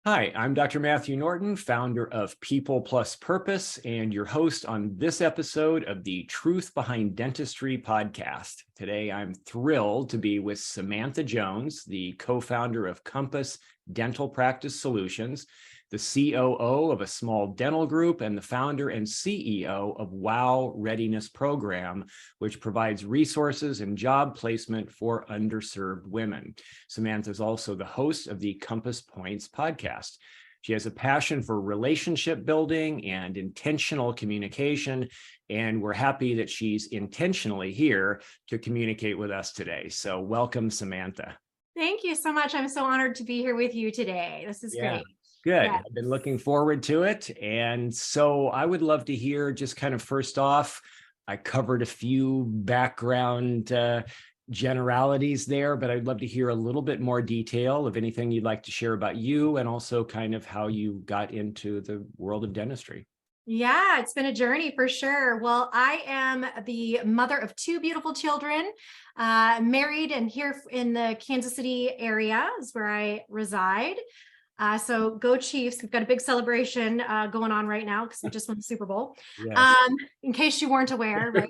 Hi, I'm Dr. Matthew Norton, founder of People Plus Purpose, and your host on this episode of the Truth Behind Dentistry podcast. Today, I'm thrilled to be with Samantha Jones, the co-founder of Compass Dental Practice Solutions, the COO of a small dental group, and the founder and CEO of WOW Readiness Program, which provides resources and job placement for underserved women. Samantha is also the host of the Compass Points podcast. She has a passion for relationship building and intentional communication, and we're happy that she's intentionally here to communicate with us today. So welcome, Samantha. Thank you so much. I'm so honored to be here with you today. This is great. Good. Yes. I've been looking forward to it. And so I would love to hear just kind of first off, I covered a few background generalities there, but I'd love to hear a little bit more detail of anything you'd like to share about you and also kind of how you got into the world of dentistry. Yeah, it's been a journey for sure. Well, I am the mother of two beautiful children, married, and here in the Kansas City area is where I reside. So go Chiefs. We've got a big celebration going on right now because we just won the Super Bowl. Yes. In case you weren't aware, right?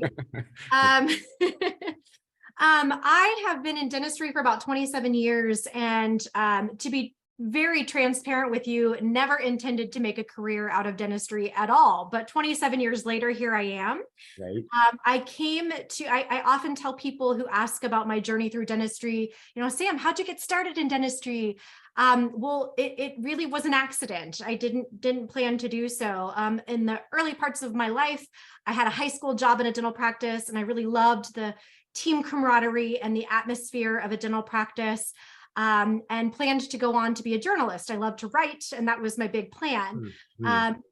I have been in dentistry for about 27 years, and to be very transparent with you, never intended to make a career out of dentistry at all. But 27 years later, here I am. Right. I often tell people who ask about my journey through dentistry, Sam, how'd you get started in dentistry? Well, it really was an accident. I didn't plan to do so. In the early parts of my life, I had a high school job in a dental practice, and I really loved the team camaraderie and the atmosphere of a dental practice. And planned to go on to be a journalist. I love to write, and that was my big plan.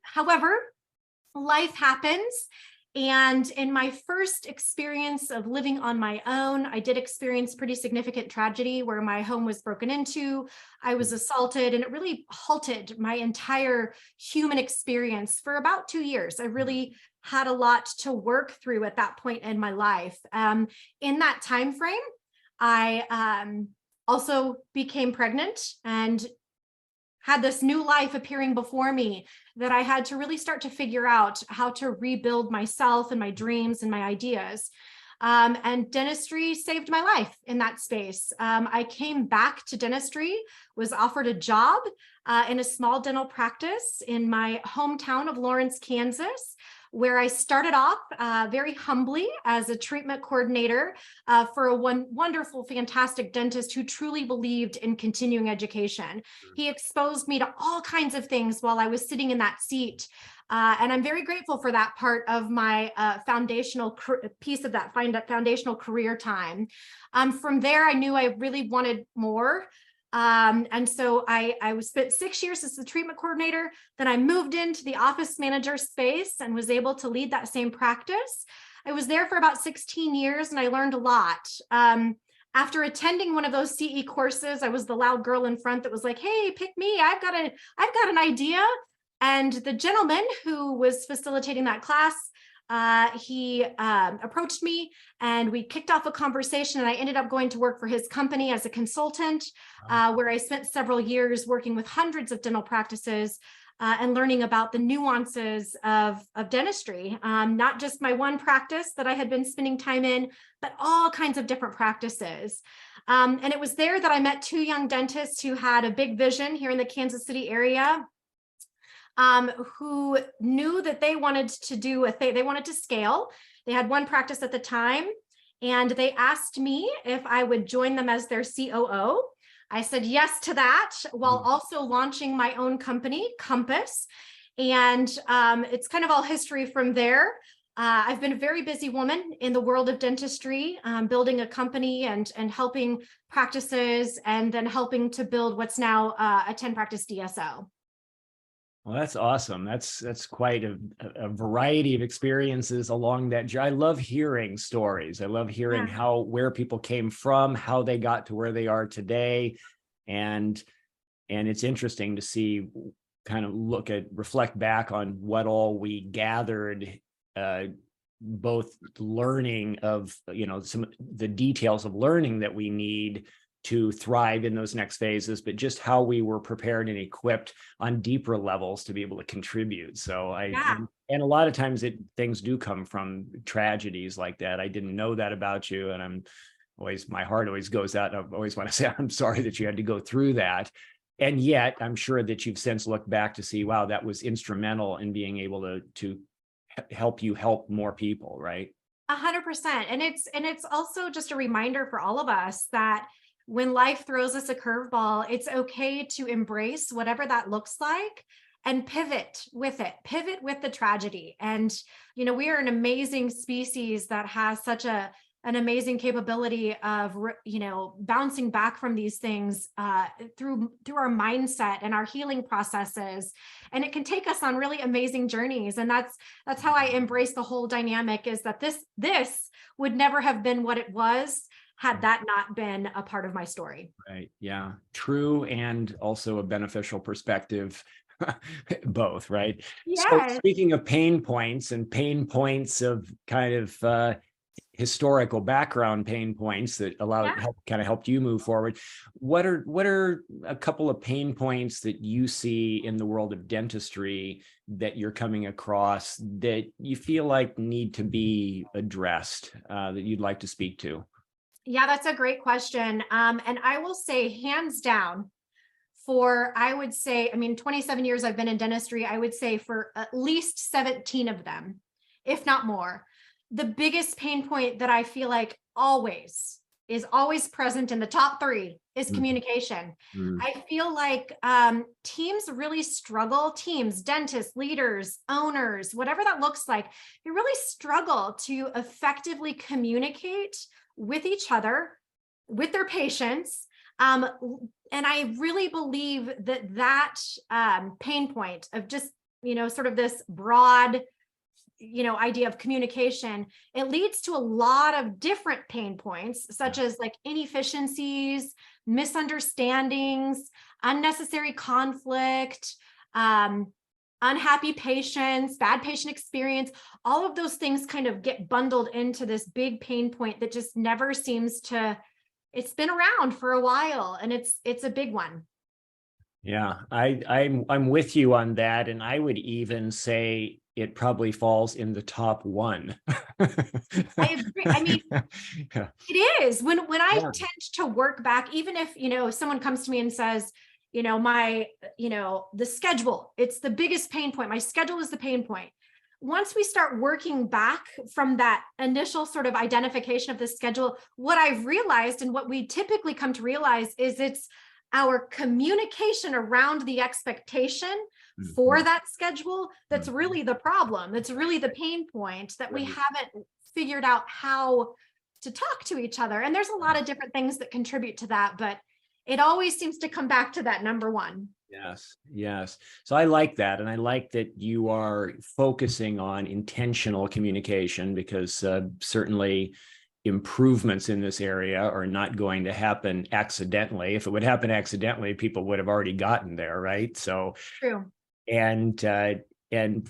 However, life happens. And in my first experience of living on my own, I did experience pretty significant tragedy where my home was broken into. I was assaulted, and it really halted my entire human experience for about 2 years. I really had a lot to work through at that point in my life. In that time frame, I also became pregnant and had this new life appearing before me that I had to really start to figure out how to rebuild myself and my dreams and my ideas. And dentistry saved my life in that space. I came back to dentistry, was offered a job in a small dental practice in my hometown of Lawrence, Kansas, where I started off very humbly as a treatment coordinator for a wonderful, fantastic dentist who truly believed in continuing education. He exposed me to all kinds of things while I was sitting in that seat. And I'm very grateful for that part of my foundational piece of that foundational career time. From there, I knew I really wanted more. And so I was spent 6 years as the treatment coordinator. Then I moved into the office manager space and was able to lead that same practice. I was there for about 16 years, and I learned a lot. After attending one of those CE courses, I was the loud girl in front that was like, "Hey, pick me! I've got an idea." And the gentleman who was facilitating that class, he approached me, and we kicked off a conversation, and I ended up going to work for his company as a consultant, where I spent several years working with hundreds of dental practices and learning about the nuances of dentistry, not just my one practice that I had been spending time in, but all kinds of different practices. And it was there that I met two young dentists who had a big vision here in the Kansas City area, who knew that they wanted to do a thing. They wanted to scale. They had one practice at the time, and they asked me if I would join them as their COO. I said yes to that, while also launching my own company, Compass. And it's kind of all history from there. I've been a very busy woman in the world of dentistry, building a company and helping practices, and then helping to build what's now a 10-practice DSO. Well, that's awesome. That's quite a variety of experiences along that journey. I love hearing stories. I love hearing where people came from, how they got to where they are today. And it's interesting to see, kind of reflect back on what all we gathered, both learning of, some the details of learning that we need, to thrive in those next phases, but just how we were prepared and equipped on deeper levels to be able to contribute. So Yeah. and a lot of times things do come from tragedies like that. I didn't know that about you, and my heart always goes out. And I always want to say, I'm sorry that you had to go through that. And yet I'm sure that you've since looked back to see, wow, that was instrumental in being able to help you help more people, right? 100%. And it's also just a reminder for all of us that when life throws us a curveball, it's okay to embrace whatever that looks like and pivot with the tragedy. And, we are an amazing species that has such an amazing capability of, bouncing back from these things through our mindset and our healing processes. And it can take us on really amazing journeys. And that's how I embrace the whole dynamic, is that this would never have been what it was had that not been a part of my story. Right. Yeah. True. And also a beneficial perspective, both, right? So Yes. speaking of pain points and pain points of kind of historical background pain points that helped you move forward. What are a couple of pain points that you see in the world of dentistry that you're coming across that you feel like need to be addressed, that you'd like to speak to? Yeah, that's a great question. And I will say, hands down, I would say, 27 years I've been in dentistry, I would say for at least 17 of them, if not more, the biggest pain point that I feel like is always present in the top three is communication. I feel like teams really struggle, dentists, leaders, owners, whatever that looks like, they really struggle to effectively communicate with each other, with their patients. And I really believe that pain point of just, sort of this broad, idea of communication, it leads to a lot of different pain points, such as like inefficiencies, misunderstandings, unnecessary conflict, unhappy patients, bad patient experience. All of those things kind of get bundled into this big pain point that just never seems to, it's been around for a while, and it's a big one. Yeah, I'm with you on that, and I would even say it probably falls in the top one. I agree. Yeah. It is when I tend to work back, even if, someone comes to me and says, the schedule, it's the biggest pain point. My schedule is the pain point. Once we start working back from that initial sort of identification of the schedule, what I've realized and what we typically come to realize is it's our communication around the expectation for that schedule that's really the problem. That's really the pain point, that we haven't figured out how to talk to each other. And there's a lot of different things that contribute to that, but it always seems to come back to that number one. Yes. So I like that. And I like that you are focusing on intentional communication, because certainly improvements in this area are not going to happen accidentally. If it would happen accidentally, people would have already gotten there, right? So, True. and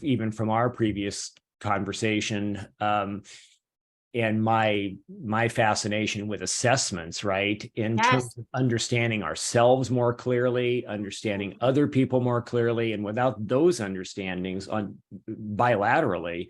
even from our previous conversation, and my fascination with assessments, right? In terms of understanding ourselves more clearly, understanding other people more clearly, and without those understandings on bilaterally,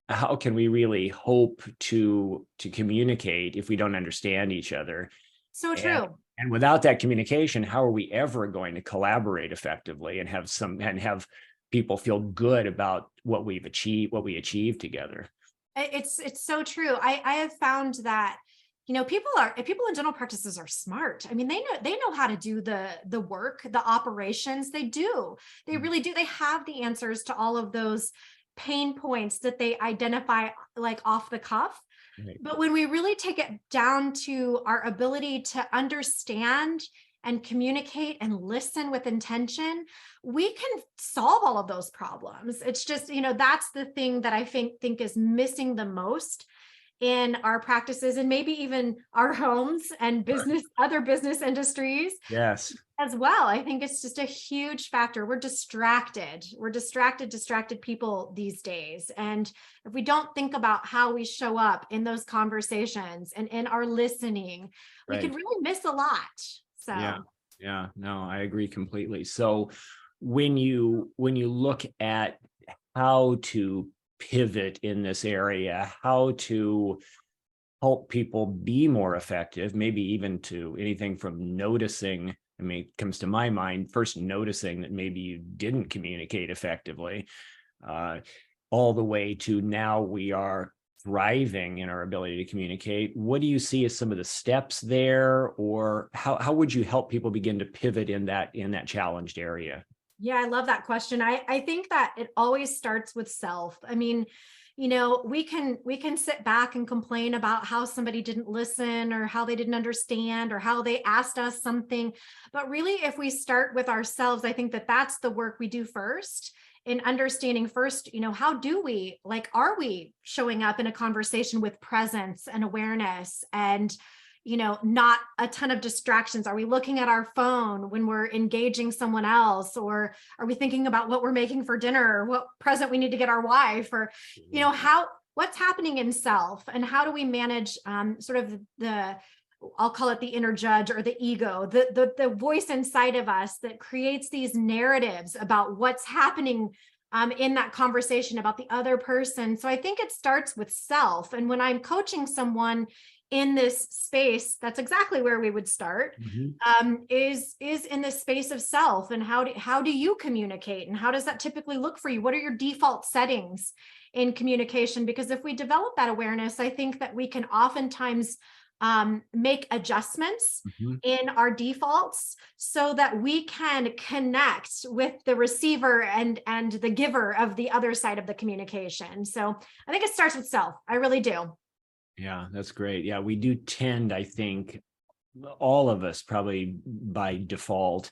how can we really hope to communicate if we don't understand each other? So true. And without that communication, how are we ever going to collaborate effectively and have people feel good about what we achieved together? It's so true. I have found that, people in dental practices are smart. They know how to do the work, the operations. They really do. They have the answers to all of those pain points that they identify like off the cuff. Right. But when we really take it down to our ability to understand and communicate and listen with intention, we can solve all of those problems. It's just, that's the thing that I think is missing the most in our practices, and maybe even our homes and other business industries. Yes. as well. I think it's just a huge factor. We're distracted people these days. And if we don't think about how we show up in those conversations and in our listening, we can really miss a lot. So yeah, no, I agree completely. So when you look at how to pivot in this area, how to help people be more effective, maybe even to anything from noticing, I mean, it comes to my mind, first noticing that maybe you didn't communicate effectively, all the way to now we are thriving in our ability to communicate. What do you see as some of the steps there, or how would you help people begin to pivot in that challenged area? Yeah, I love that question. I think that it always starts with self. I mean, we can sit back and complain about how somebody didn't listen or how they didn't understand or how they asked us something. But really, if we start with ourselves, I think that that's the work we do first, in understanding first, how do we, are we showing up in a conversation with presence and awareness and not a ton of distractions? Are we looking at our phone when we're engaging someone else? Or are we thinking about what we're making for dinner or what present we need to get our wife? Or, what's happening in self, and how do we manage sort of I'll call it the inner judge or the ego, the voice inside of us that creates these narratives about what's happening in that conversation about the other person. So I think it starts with self. And when I'm coaching someone in this space, that's exactly where we would start, is in this space of self. And how do you communicate, and how does that typically look for you? What are your default settings in communication? Because if we develop that awareness, I think that we can oftentimes make adjustments in our defaults so that we can connect with the receiver and the giver of the other side of the communication. So I think it starts with self. I really do. Yeah, that's great. Yeah, we do tend, I think, all of us probably by default,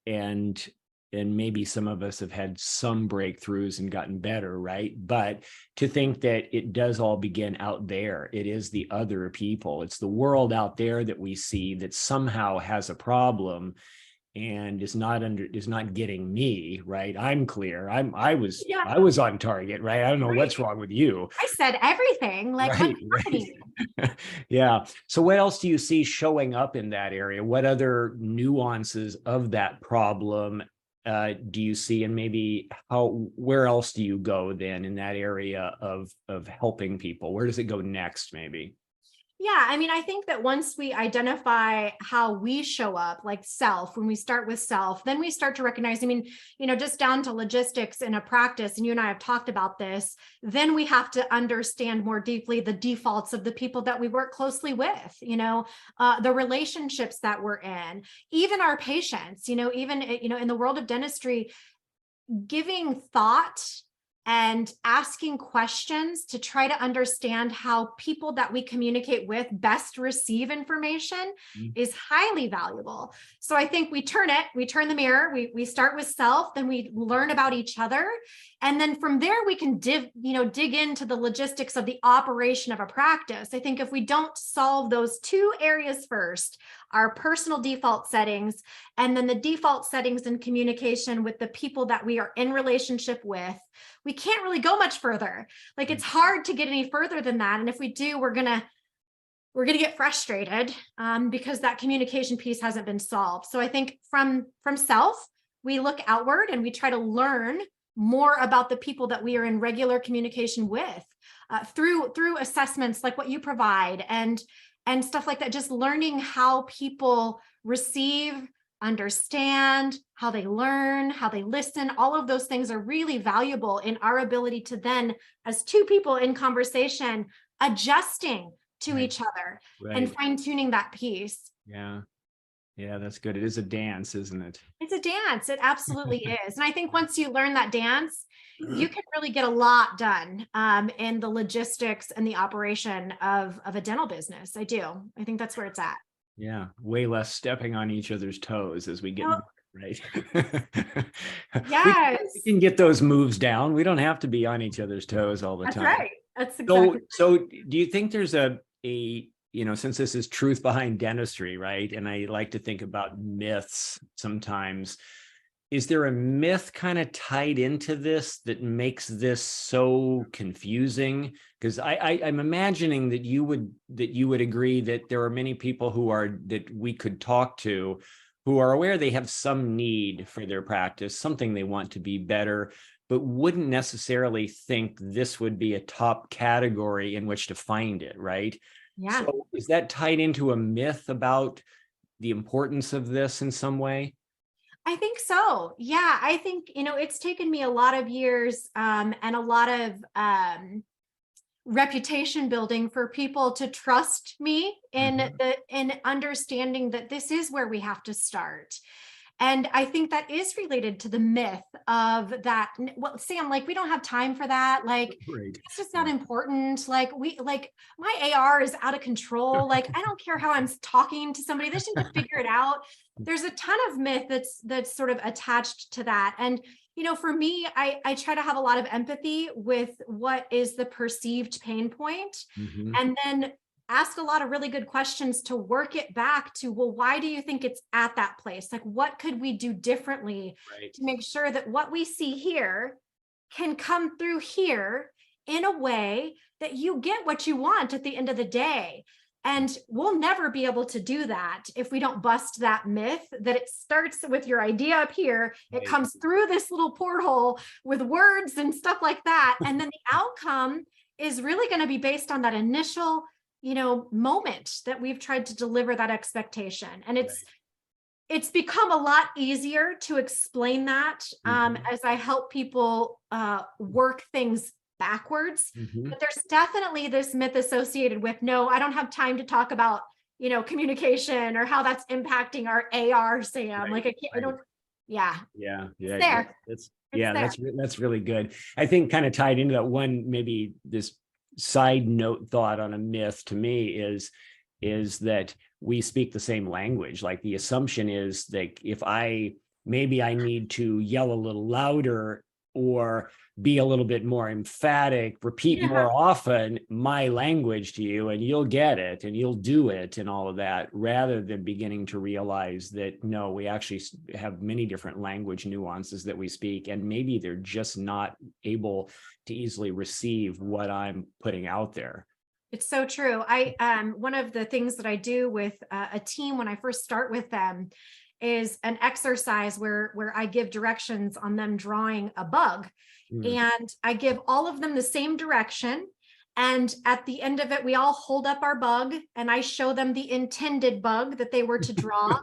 and maybe some of us have had some breakthroughs and gotten better, right? But to think that it does all begin out there, it is the other people, it's the world out there that we see that somehow has a problem and is not getting me, right? I'm clear. I was on target, right? I don't know what's wrong with you. I said everything. What's happening? Yeah. So what else do you see showing up in that area? What other nuances of that problem do you see, and maybe where else do you go then in that area of helping people? Where does it go next, maybe? Yeah, I mean, I think that once we identify how we show up, like self, when we start with self, then we start to recognize, I mean, just down to logistics in a practice, and you and I have talked about this, then we have to understand more deeply the defaults of the people that we work closely with, the relationships that we're in, even our patients, even, in the world of dentistry, giving thought and asking questions to try to understand how people that we communicate with best receive information is highly valuable. So I think we turn the mirror, we start with self, then we learn about each other. And then from there, we can dig into the logistics of the operation of a practice. I think if we don't solve those two areas first, our personal default settings, and then the default settings in communication with the people that we are in relationship with, we can't really go much further. It's hard to get any further than that. And if we do, we're gonna get frustrated because that communication piece hasn't been solved. So I think from self, we look outward and we try to learn more about the people that we are in regular communication with through assessments like what you provide and stuff like that. Just learning how people receive, understand, how they learn, how they listen. All of those things are really valuable in our ability to then, as two people in conversation, adjusting to each other and fine-tuning that piece. Yeah, that's good. It is a dance, isn't it? It's a dance. It absolutely is. And I think once you learn that dance, you can really get a lot done in the logistics and the operation of a dental business. I do. I think that's where it's at. Yeah, way less stepping on each other's toes as we get right. Yes. We can get those moves down. We don't have to be on each other's toes all the time. That's right. That's exactly so do you think there's a since this is truth behind dentistry, right? And I like to think about myths sometimes. Is there a myth kind of tied into this that makes this so confusing? Because I'm imagining that you would agree that there are many people that we could talk to who are aware they have some need for their practice, something they want to be better, but wouldn't necessarily think this would be a top category in which to find it, right? Yeah. So is that tied into a myth about the importance of this in some way? I think so. Yeah, I think, it's taken me a lot of years and a lot of reputation building for people to trust me in understanding that this is where we have to start. And I think that is related to the myth of that. Well, Sam, like, we don't have time for that. Like, Right. it's just not important. Like, my AR is out of control. Like, I don't care how I'm talking to somebody. They just need to figure it out. There's a ton of myth that's sort of attached to that. And, for me, I try to have a lot of empathy with what is the perceived pain point, and then ask a lot of really good questions to work it back to, well, why do you think it's at that place? Like, what could we do differently to make sure that what we see here can come through here in a way that you get what you want at the end of the day? And we'll never be able to do that if we don't bust that myth that it starts with your idea up here. It comes through this little porthole with words and stuff like that. And then the outcome is really going to be based on that initial moment that we've tried to deliver that expectation. And it's become a lot easier to explain that as I help people work things backwards. But there's definitely this myth associated with, no, I don't have time to talk about, communication or how that's impacting our AR, Sam. Like, I don't. Yeah. There. That's really good. I think kind of tied into that one, maybe this side note thought on a myth to me is that we speak the same language. Like, the assumption is that if maybe I need to yell a little louder or be a little bit more emphatic, repeat more often my language to you, and you'll get it and you'll do it and all of that, rather than beginning to realize that, no, we actually have many different language nuances that we speak, and maybe they're just not able to easily receive what I'm putting out there. It's so true. One of the things that I do with a team when I first start with them is an exercise where I give directions on them drawing a bug. And I give all of them the same direction. And at the end of it, we all hold up our bug and I show them the intended bug that they were to draw.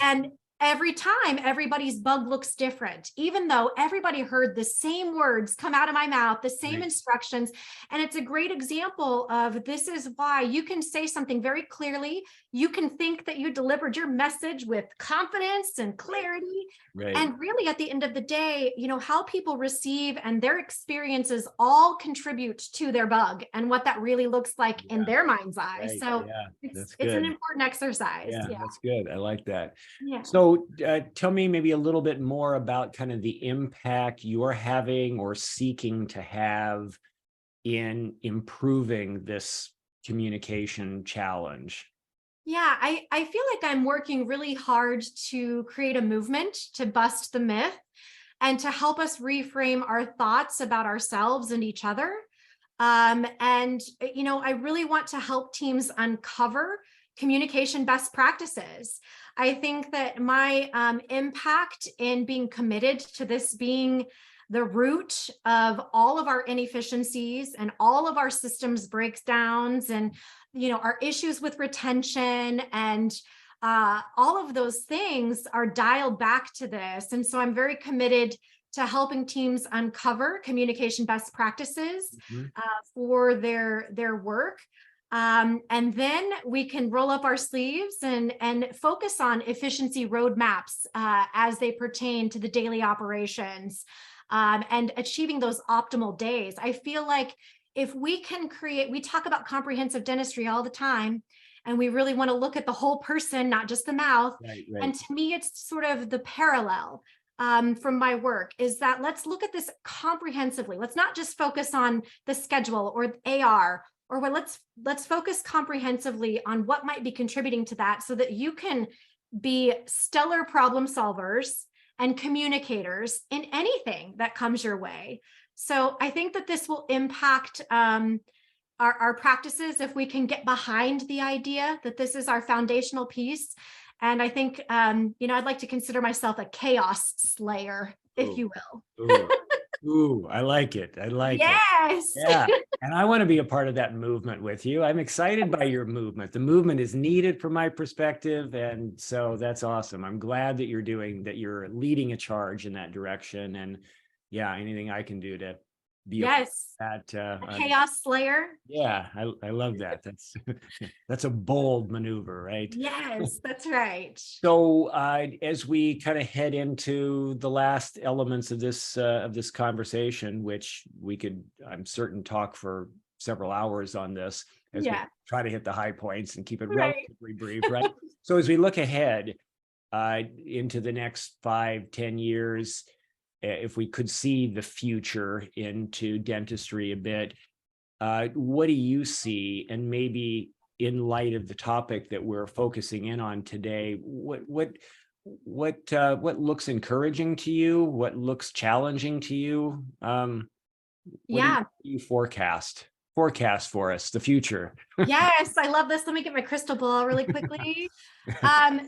And every time, everybody's bug looks different, even though everybody heard the same words come out of my mouth, the same instructions. And it's a great example of, this is why you can say something very clearly. You can think that you delivered your message with confidence and clarity. And really, at the end of the day, how people receive and their experiences all contribute to their bug and what that really looks like in their mind's eye. So it's an important exercise. That's good. I like that. So tell me maybe a little bit more about kind of the impact you're having or seeking to have in improving this communication challenge. Yeah, I feel like I'm working really hard to create a movement to bust the myth and to help us reframe our thoughts about ourselves and each other. And, I really want to help teams uncover communication best practices. I think that my impact in being committed to this being the root of all of our inefficiencies and all of our systems breakdowns and, our issues with retention and all of those things are dialed back to this. And so I'm very committed to helping teams uncover communication best practices for their work. And then we can roll up our sleeves and focus on efficiency roadmaps as they pertain to the daily operations and achieving those optimal days. I feel like if we can we talk about comprehensive dentistry all the time, and we really want to look at the whole person, not just the mouth. And to me, it's sort of the parallel from my work is that let's look at this comprehensively. Let's not just focus on the schedule or AR or well, let's focus comprehensively on what might be contributing to that, so that you can be stellar problem solvers and communicators in anything that comes your way. So I think that this will impact our practices if we can get behind the idea that this is our foundational piece. And I think, I'd like to consider myself a chaos slayer, if you will. Ooh. Ooh, I like it. I like it. Yes. Yeah. And I want to be a part of that movement with you. I'm excited by your movement. The movement is needed from my perspective. And so that's awesome. I'm glad that you're leading a charge in that direction. And yeah, anything I can do to be Yes. that A chaos slayer. yeah, I love that. That's a bold maneuver, right? Yes, that's right. So as we kind of head into the last elements of this conversation, which we could, I'm certain, talk for several hours on this as we try to hit the high points and keep it relatively brief, right? So as we look ahead into the next 5-10 years, if we could see the future into dentistry a bit, what do you see? And maybe in light of the topic that we're focusing in on today, what looks encouraging to you? What looks challenging to you? What do you forecast for us, the future? Yes, I love this. Let me get my crystal ball really quickly.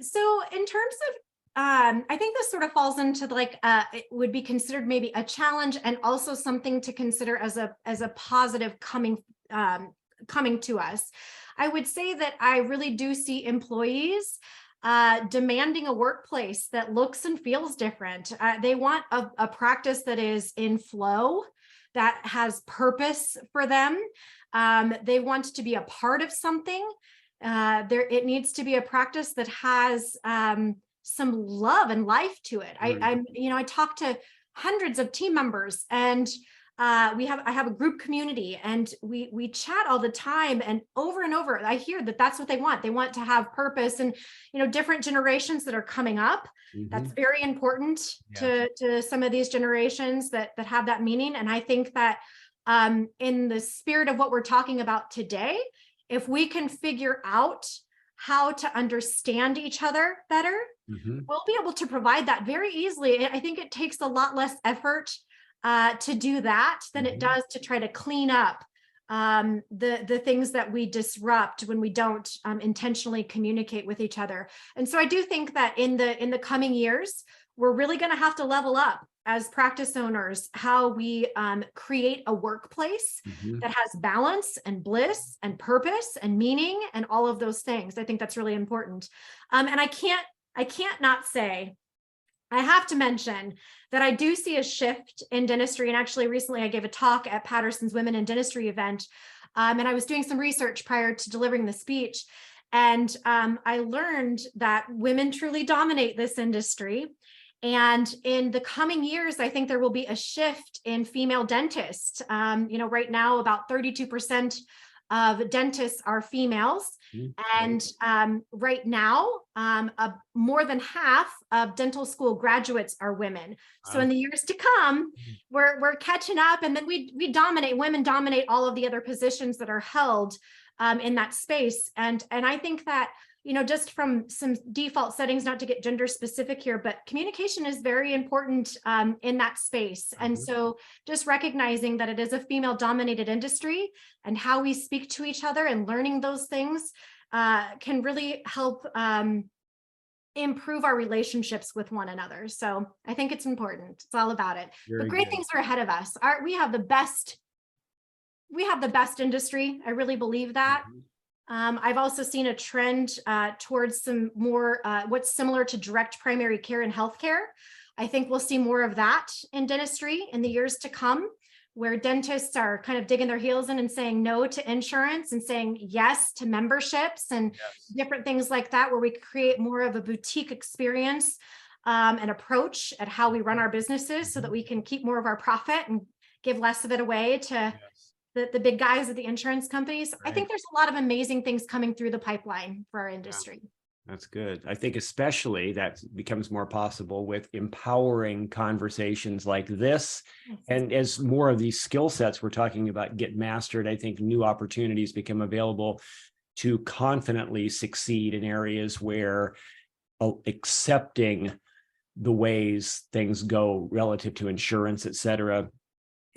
So in terms of, I think this sort of falls into it would be considered maybe a challenge, and also something to consider as a positive coming to us. I would say that I really do see employees demanding a workplace that looks and feels different. They want a practice that is in flow, that has purpose for them. They want to be a part of something. It needs to be a practice that has some love and life to it. I talk to hundreds of team members, and I have a group community, and we chat all the time, and over I hear that that's what they want. They want to have purpose, and different generations that are coming up. That's very important to some of these generations that have that meaning. And I think that in the spirit of what we're talking about today, if we can figure out how to understand each other better, we'll be able to provide that very easily. I think it takes a lot less effort to do that than it does to try to clean up the things that we disrupt when we don't intentionally communicate with each other. And so I do think that in the coming years, we're really going to have to level up as practice owners, how we create a workplace that has balance and bliss and purpose and meaning and all of those things. I think that's really important. And I can't not say, I have to mention that I do see a shift in dentistry. And actually recently I gave a talk at Patterson's Women in Dentistry event. And I was doing some research prior to delivering the speech. And I learned that women truly dominate this industry. And in the coming years, I think there will be a shift in female dentists. Right now, about 32% of dentists are females. And right now, more than half of dental school graduates are women. So in the years to come, we're catching up, and then women dominate all of the other positions that are held in that space. And I think that, just from some default settings, not to get gender specific here, but communication is very important in that space. And so just recognizing that it is a female dominated industry, and how we speak to each other and learning those things can really help improve our relationships with one another. So I think it's important. It's all about it. But great things are ahead of us. We have the best industry. I really believe that. I've also seen a trend towards some more what's similar to direct primary care in healthcare. I think we'll see more of that in dentistry in the years to come, where dentists are kind of digging their heels in and saying no to insurance and saying yes to memberships and different things like that, where we create more of a boutique experience and approach at how we run our businesses, so that we can keep more of our profit and give less of it away to the big guys at the insurance companies. I think there's a lot of amazing things coming through the pipeline for our industry. That's good. I think especially that becomes more possible with empowering conversations like this. Yes. And as more of these skill sets we're talking about get mastered, I think new opportunities become available to confidently succeed in areas where accepting the ways things go relative to insurance, et cetera,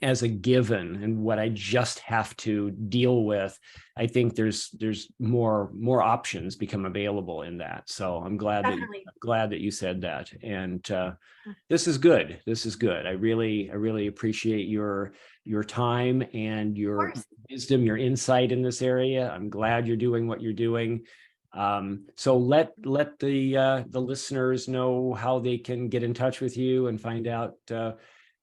as a given and what I just have to deal with, I think there's more options become available in that. So I'm glad that you said that. And this is good. This is good. I really appreciate your time and your wisdom, your insight in this area. I'm glad you're doing what you're doing. So let the listeners know how they can get in touch with you and find out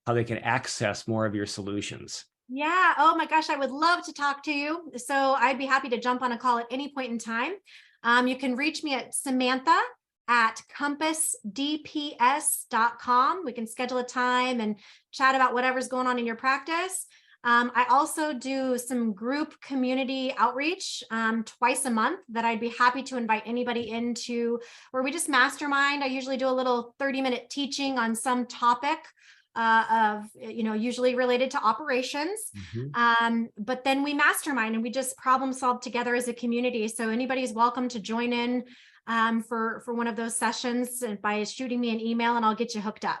how they can access more of your solutions. Yeah. Oh my gosh, I would love to talk to you. So I'd be happy to jump on a call at any point in time. You can reach me at samantha@compassdps.com. We can schedule a time and chat about whatever's going on in your practice. I also do some group community outreach twice a month that I'd be happy to invite anybody into, where we just mastermind. I usually do a little 30-minute teaching on some topic usually related to operations. But then we mastermind and we just problem solve together as a community. So anybody's welcome to join in for one of those sessions by shooting me an email, and I'll get you hooked up.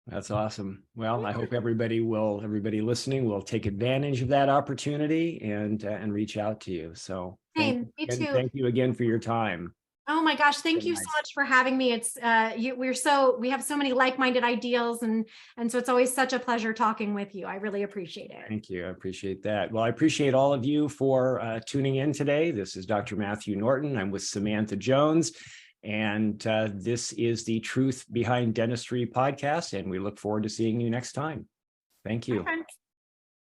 That's awesome. Well, I hope everybody listening will take advantage of that opportunity and reach out to you. So Me too. Thank you again for your time. Oh my gosh, thank you so much for having me. It's we have so many like-minded ideals, and so it's always such a pleasure talking with you. I really appreciate it. Thank you. I appreciate that. Well, I appreciate all of you for tuning in today. This is Dr. Matthew Norton. I'm with Samantha Jones, and this is the Truth Behind Dentistry podcast, and we look forward to seeing you next time. Thank you.